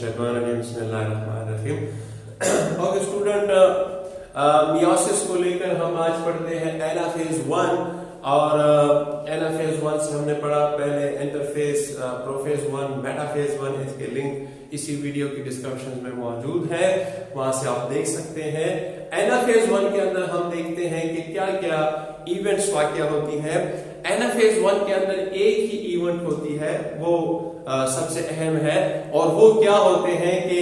बिस्मिल्लाहिर्रहमानिर्रहीम। Okay student, meiosis को लेकर हम आज पढ़ते हैं एनाफेज 1 और एनाफेज 1 से हमने पढ़ा पहले इंटरफेज, प्रोफेज 1, मेटाफेज 1। इसके लिंक इसी वीडियो की डिस्क्रिप्शन में मौजूद है, वहां से आप देख सकते हैं। एनाफेज 1 के अंदर हम देखते हैं कि क्या क्या इवेंट्स वाकया होती है। एनाफेज 1 के अंदर एक ही इवेंट होती है, वो सबसे अहम है, और वो क्या होते हैं कि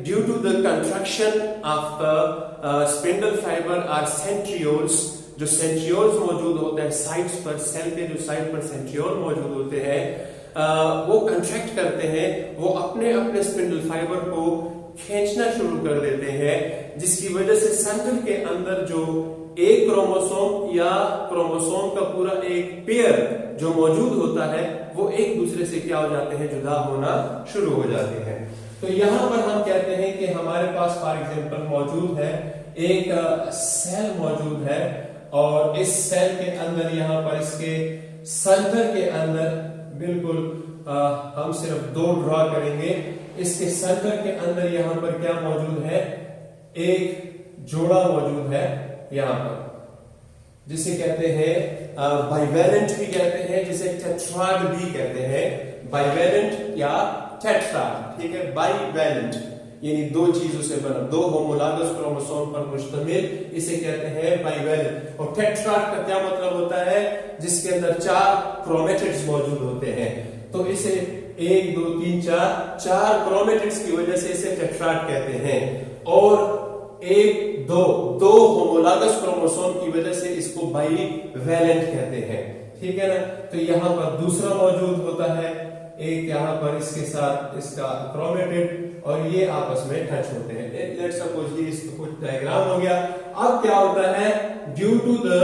due to the construction of the spindle fibre or centrioles, जो सेंट्रियोल्स मौजूद होते हैं साइड्स पर, सेल के जो साइड पर सेंट्रियोल मौजूद होते हैं, वो कंट्रैक्ट करते हैं, वो अपने अपने स्पिंडल फाइबर को खींचना शुरू कर देते हैं, जिसकी वजह से सेंटर के अंदर जो एक क्रोमोसोम या क्रोमोसोम का पूरा एक पेयर जो मौजूद होता है, वो एक दूसरे से क्या हो जाते हैं, जुदा होना शुरू हो जाते हैं। तो यहां पर हम कहते हैं कि हमारे पास फॉर एग्जांपल मौजूद है एक सेल मौजूद है, और इस सेल के अंदर यहां पर इसके सेंटर के अंदर बिल्कुल हम सिर्फ दो ड्रॉ करेंगे। इसके सेंटर के अंदर यहां पर क्या मौजूद है, एक जोड़ा मौजूद है यहां पर, जिसे कहते हैं बाइवेलेंट भी कहते हैं, जिसे टेट्राड भी कहते हैं, बाइवेलेंट या टेट्राड, ठीक है। बाइवेलेंट यानी दो चीजों से बना, दो होमोलॉगस क्रोमोसोम पर मुश्तमिल, इसे कहते हैं बाइवेलेंट। और टेट्राड का क्या मतलब होता है, जिसके अंदर 4 क्रोमेटिड्स मौजूद होते हैं। तो इसे 1 2 3 4 क्रोमेटिड्स की वजह से इसे टेट्राड कहते हैं, और 1 2 होमोलॉगस क्रोमोसोम की वजह से इसको बाइवेलेंट कहते हैं, ठीक है ना। तो यहां पर दूसरा मौजूद होता है, एक यहां पर इसके साथ इसका क्रोमेटिड, और ये आपस में टच होते हैं। लेट्स सपोज ये इसका कुछ डायग्राम हो गया। अब क्या होता है, ड्यू टू द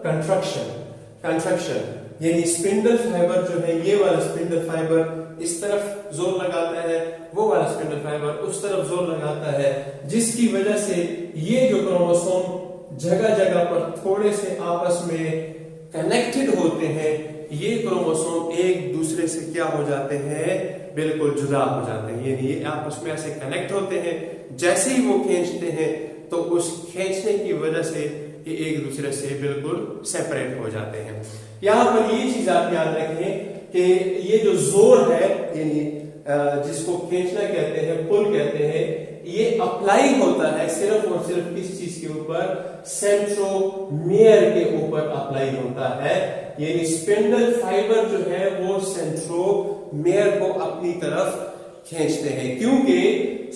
कंस्ट्रक्शन यानी स्पिंडल फाइबर जो है, ये वाला स्पिंडल फाइबर इस तरफ जोर लगाता है, वो वाला स्पिंडल फाइबर उस तरफ जोर लगाता है, जिसकी वजह से ये जो क्रोमोसोम जगह जगह पर थोड़े से आपस में कनेक्टेड होते हैं, ये क्रोमोसोम एक दूसरे से क्या हो जाते हैं, बिल्कुल जुदा हो जाते हैं। यानी ये आपस में ऐसे कनेक्ट होते हैं, जैसे ही वो खींचते हैं तो उस खींचने की वजह से ये एक दूसरे से बिल्कुल सेपरेट हो जाते हैं। यहां पर ये चीज आप याद रखें कि ये जो जोर है, यानी जिसको खींचना कहते हैं, पुल कहते हैं, ये अप्लाई होता है सिर्फ और सिर्फ किस चीज के ऊपर, सेंट्रोमियर के ऊपर अप्लाई होता है। यानी स्पिंडल फाइबर जो है वो सेंट्रोमियर को अपनी तरफ खींचते हैं, क्योंकि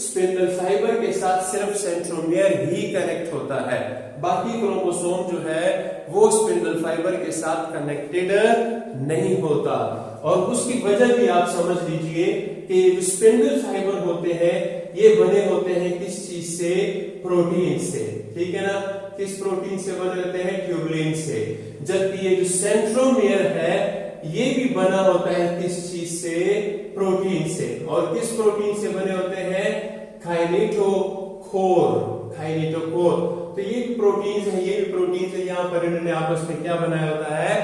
स्पिंडल फाइबर के साथ सिर्फ सेंट्रोमियर ही कनेक्ट होता है, बाकी क्रोमोसोम जो है वो स्पिंडल फाइबर के साथ कनेक्टेड नहीं होता। और उसकी वजह भी आप समझ लीजिए कि जो स्पिंडल फाइबर होते हैं ये बने होते हैं किस चीज से, प्रोटीन से, ठीक है ना। किस प्रोटीन से बने होते हैं, ट्यूबुलिन से। जबकि ये जो सेंट्रोमियर है ये भी बना होता है किस चीज से, प्रोटीन से। और किस प्रोटीन से बने होते हैं, काइनेटोकोर। तो ये प्रोटीन्स है, ये भी प्रोटीन्स है, यहाँ पर इन्होंने आपस में क्या बनाया होता है,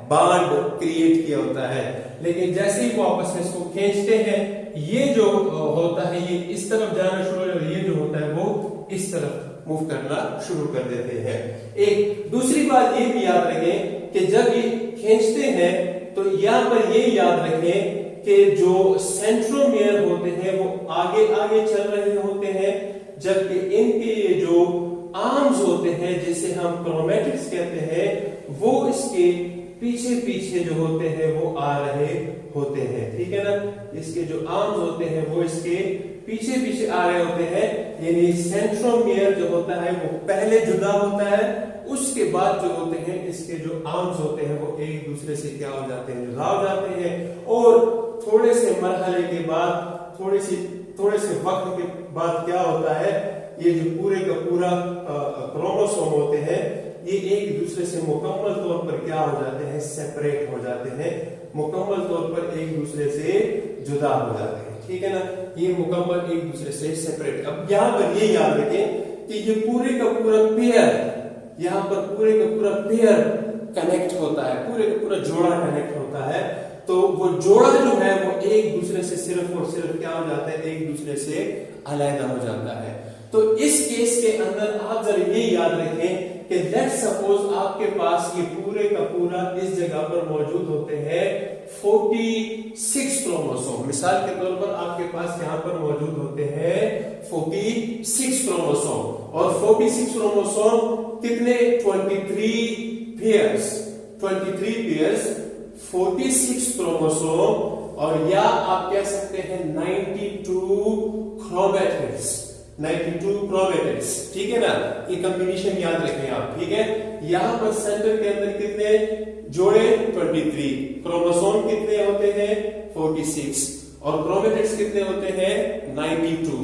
बॉन्ड क्रिएट किया होता है। लेकिन जैसे ही वो आपस में इसको खींचते हैं, ये जो होता है ये इस तरफ जाना शुरू हो जाता है, ये जो होता है वो इस तरफ मूव करना शुरू कर देते हैं। एक दूसरी बात ये भी याद रखें कि जब ये खींचते हैं तो यहाँ पर ये याद रखें कि जो सेंट्रोमियर होते हैं वो आगे आगे चल रहे होते हैं, जबकि इनके ये जो आर्म्स होते हैं, जिसे हम क्रोमेटिड्स कहते हैं, वो इसके पीछे पीछे जो होते हैं वो आ रहे होते हैं, ठीक है ना। इसके जो आर्म्स होते हैं वो इसके पीछे पीछे आ रहे होते हैं। यानी सेंट्रोमियर जो होता है वो पहले जुदा होता है, उसके बाद जो होते हैं इसके जो आर्म्स होते हैं वो एक दूसरे से क्या हो जाते हैं, जुदा हो जाते हैं। और थोड़े से मरहले के बाद, थोड़े से वक्त के बाद क्या होता है, ये जो पूरे का पूरा क्रोमोसोम होते हैं ये एक दूसरे से मुकम्मल तौर पर क्या हो जाते हैं, सेपरेट हो जाते हैं, मुकम्मल तौर पर एक दूसरे से जुदा हो जाते हैं, ठीक है ना। ये मुकम्मल एक दूसरे से सेपरेट। अब यहाँ पर ये याद रखें कि ये पूरे का पूरा पेयर, यहाँ पर पूरे का पूरा पेयर कनेक्ट होता है, पूरे का पूरा जोड़ा कनेक्ट होता है। तो वो जोड़ा जो है वो एक दूसरे से सिर्फ और सिर्फ क्या हो जाता है, एक दूसरे से अलग हो जाता है। तो इस केस के अंदर आप जरा ये याद रखें कि लेट्स सपोज आपके पास ये पूरे का पूरा इस जगह पर मौजूद होते हैं 46 क्रोमोसोम। मिसाल के तौर पर आपके पास यहाँ पर मौजूद होते हैं 46 क्रोमोसोम और 46 क्रोमोसोम कितने 23 पेयर्स 46 क्रोमोसोम और या आप कह सकते हैं 92 क्रोमेटिड्स 92 क्रोमेटिड्स, ठीक है ना। ये कॉम्बिनेशन याद रखें आप, ठीक है। यहां पर सेंटर के अंदर कितने जोड़े 23, क्रोमोसोम कितने होते हैं 46 और क्रोमेटिड्स कितने होते हैं 92।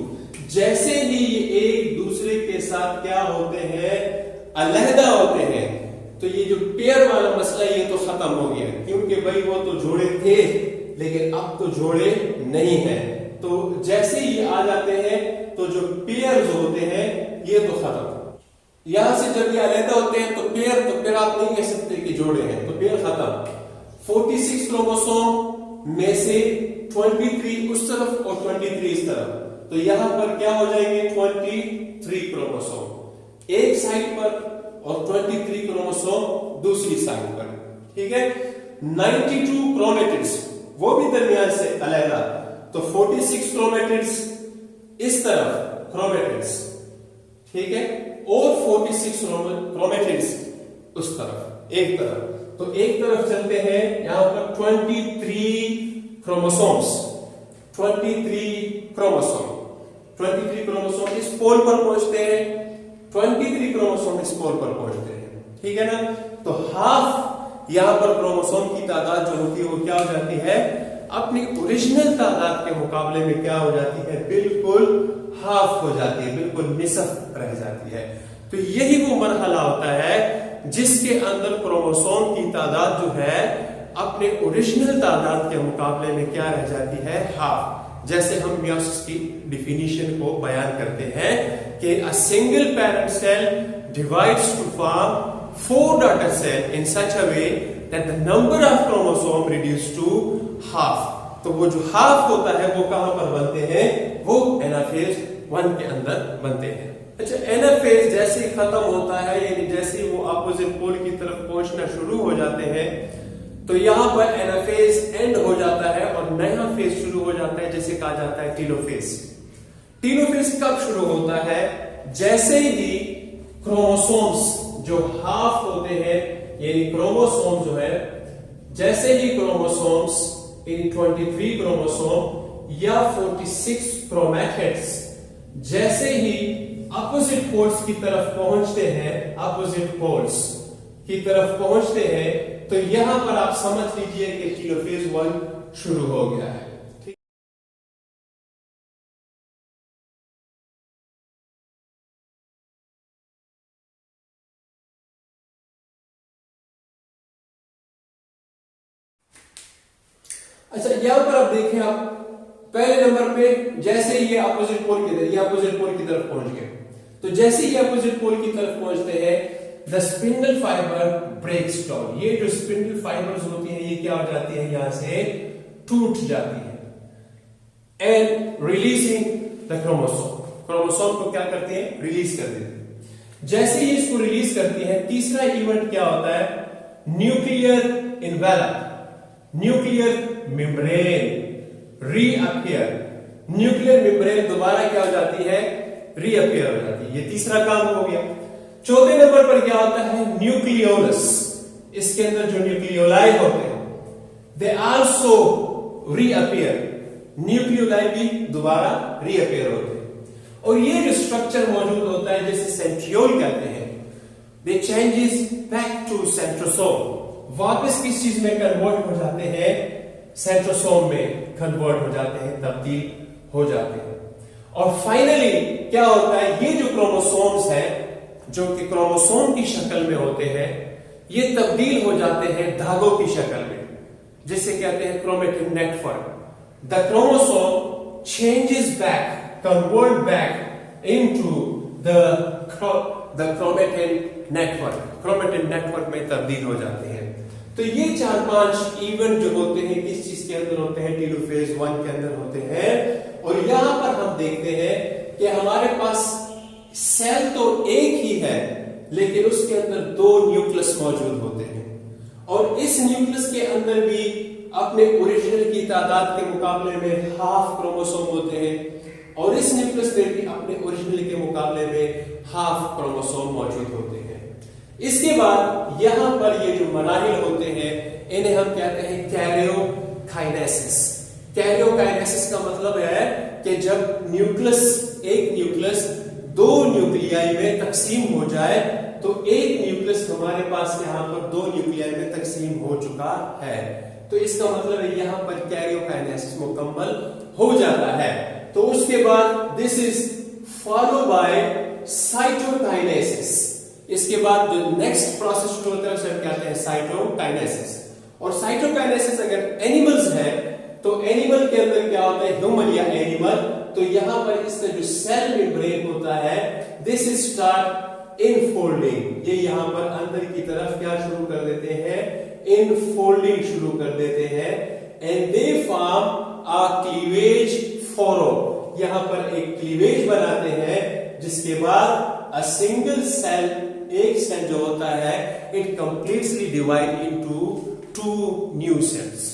जैसे ही ये एक दूसरे के साथ क्या होते हैं अलहदा होते हैं तो ये जो पेयर वाला मसला ये तो खत्म हो गया, क्योंकि भाई वो तो जोड़े थे लेकिन अब तो जोड़े नहीं है। तो जैसे ही आ जाते हैं तो जो पेयर्स होते हैं ये तो खत्म। यहां से जब ये अलग होते हैं तो फिर आप नहीं कह सकते कि जोड़े हैं, तो पेयर खत्म। 46 क्रोमोसोम में से 23 उस तरफ और 23 इस तरफ, तो यहां पर क्या हो जाएंगे 23 क्रोमोसोम एक साइड पर और 23 क्रोमोसोम दूसरी साइड पर, ठीक है। 92 क्रोमेटिड्स वो भी दरमियान से अलग, तो 46 क्रोमेटिड्स इस तरफ क्रोमेटिड्स, ठीक है, और 46 क्रोमेटिड्स उस तरफ एक तरफ। तो एक तरफ चलते हैं यहां पर 23 क्रोमोसोम्स 23 क्रोमोसोम इस पोल पर पहुंचते हैं, 23 क्रोमोसोम इस पोल पर पहुंचते हैं, ठीक है ना। तो हाफ यहां पर क्रोमोसोम की तादाद जो होती है वो क्या हो जाती है अपनी ओरिजिनल तादाद के मुकाबले में क्या हो जाती है बिल्कुल हाफ हो जाती है, बिल्कुल निसफ रह जाती है। तो यही वो मरहला होता है जिसके अंदर क्रोमोसोम की तादाद जो है अपने ओरिजिनल तादाद के मुकाबले में क्या रह जाती है हाफ। जैसे हम मियोसिस की डिफिनीशन को बयान करते हैं कि a single parent cell divides to form 4 daughter cell in such a way that the number of chromosome reduce to half. तो वो जो हाफ होता है वो कहां पर बनते हैं, वो एनाफेज 1 के अंदर बनते हैं। अच्छा, एनाफेज जैसे ही खत्म होता है यानी जैसे ही वो अपोजिट पोल की तरफ पहुंचना शुरू हो जाते हैं तो यहां पर एनाफेज एंड हो जाता है और नया फेज शुरू हो जाता है जिसे कहा जाता है टीलोफेज। टीलोफेज कब शुरू होता है, जैसे ही क्रोमोसोम्स जो हाफ होते हैं यानी क्रोमोसोम जो है जैसे ही क्रोमोसोम्स इन 23 क्रोमोसोम या 46 क्रोमैटिड्स जैसे ही अपोजिट पोल्स की तरफ पहुंचते हैं, अपोजिट पोल्स की तरफ पहुंचते हैं, तो यहां पर आप समझ लीजिए कि टीलोफेज 1 शुरू हो गया है। अच्छा, यहां पर आप देखें, आप पहले नंबर पे जैसे ये अपोजिट पोल की तरफ, ये अपोजिट पोल की तरफ पहुंच गए, तो जैसे ही अपोजिट पोल की तरफ पहुंचते हैं the spindle fibre breaks down. ये जो स्पिंडल फाइबर्स होती हैं ये क्या हो जाती है, यहां से टूट जाती है and releasing the chromosome. Chromosome को क्या करते हैं, रिलीज कर देते हैं। जैसे ही इसको रिलीज करती है तीसरा इवेंट क्या होता है, nuclear envelope, nuclear membrane reappear. Nuclear membrane दोबारा क्या हो जाती है, रीअपियर हो जाती है। ये तीसरा काम हो गया। चौथे नंबर पर क्या होता है, न्यूक्लियोलस। इसके अंदर जो न्यूक्लियोलाई होते हैं दे आल्सो रीअपियर, न्यूक्लियोलाई भी दोबारा रीअपियर होते हैं। और ये जो स्ट्रक्चर मौजूद होता है जिसे सेंट्रियोल कहते हैं, दे चेंजेस बैक टू सेंट्रोसोम, वापस किस चीज में कन्वर्ट हो जाते हैं, सेंट्रोसोम में कन्वर्ट हो जाते हैं, तब्दील हो जाते हैं। और फाइनली क्या होता है, ये जो क्रोमोसोम्स हैं जो कि क्रोमोसोम की शक्ल में होते हैं ये तब्दील हो जाते हैं धागों की शक्ल में, जिसे कहते हैं chromatin network. The chromosome changes back, convert back into the chromatin network, chromatin network में तब्दील हो जाते हैं। तो ये 4-5 इवेंट जो होते हैं किस चीज किसके अंदर होते हैं, टेलोफेज 1 के अंदर होते हैं। और यहां पर हम देखते हैं कि हमारे पास सेल तो एक ही है लेकिन उसके अंदर 2 न्यूक्लियस मौजूद होते हैं और इस न्यूक्लियस के अंदर भी अपने ओरिजिनल की तादाद के मुकाबले में हाफ क्रोमोसोम होते हैं और इस न्यूक्लियस में भी अपने ओरिजिनल के मुकाबले में हाफ क्रोमोसोम मौजूद होते हैं। इसके बाद यहां पर ये जो मराहिल होते हैं इन्हें हम कहते हैं कैरियोकाइनेसिस। कैरियोकाइनेसिस का मतलब है कि जब एक न्यूक्लियस 2 न्यूक्लियाई में तकसीम हो जाए तो एक न्यूक्लियस हमारे पास यहाँ पर 2 न्यूक्लियाई में तकसीम हो चुका है, तो इसका मतलब है यहाँ पर कैरियोकाइनेसिस मुकम्मल हो जाता है। तो उसके बाद this is follow by cytokinesis. इसके बाद जो नेक्स्ट प्रोसेस शुरू होता है उसे हम कहते हैं साइटोकाइनेसिस। और साइटोकाइनेसिस अगर एनिमल्स है तो एनिमल के अंदर क्या होता है, ह्यूमन या एनिमल, तो यहां पर इसका जो सेल मेम्ब्रेन होता है दिस इज स्टार्ट इनफोल्डिंग। ये यहां पर अंदर की तरफ क्या शुरू कर देते हैं, इनफोल्डिंग शुरू कर देते हैं and they form a cleavage furrow. यहां पर एक क्लीवेज बनाते हैं जिसके बाद अ सिंगल सेल, एक सेल जो होता है it completely divide into 2 new sales.